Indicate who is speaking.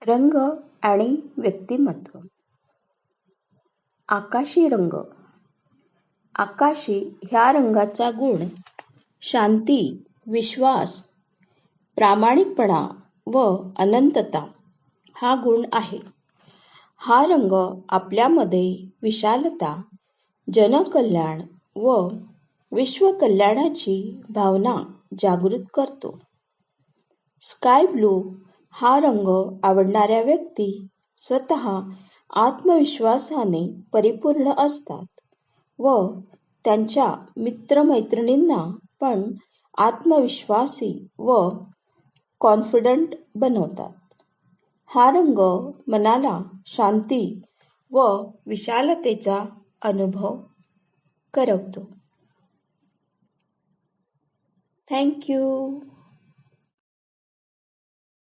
Speaker 1: रंग आणि व्यक्तिमत्व. आकाशी रंग. आकाशी ह्या रंगाचा गुण शांती, विश्वास, प्रामाणिकपणा व अनंतता हा गुण आहे. हा रंग आपल्यामध्ये विशालता, जनकल्याण व विश्वकल्याणाची भावना जागृत करतो. स्काय ब्लू हा रंग आवडणाऱ्या व्यक्ती स्वतः आत्मविश्वासाने परिपूर्ण असतात व त्यांच्या मित्रमैत्रिणींना पण आत्मविश्वासी व कॉन्फिडंट बनवतात. हा रंग मनाला शांती व विशालतेचा अनुभव करवतो. Thank you.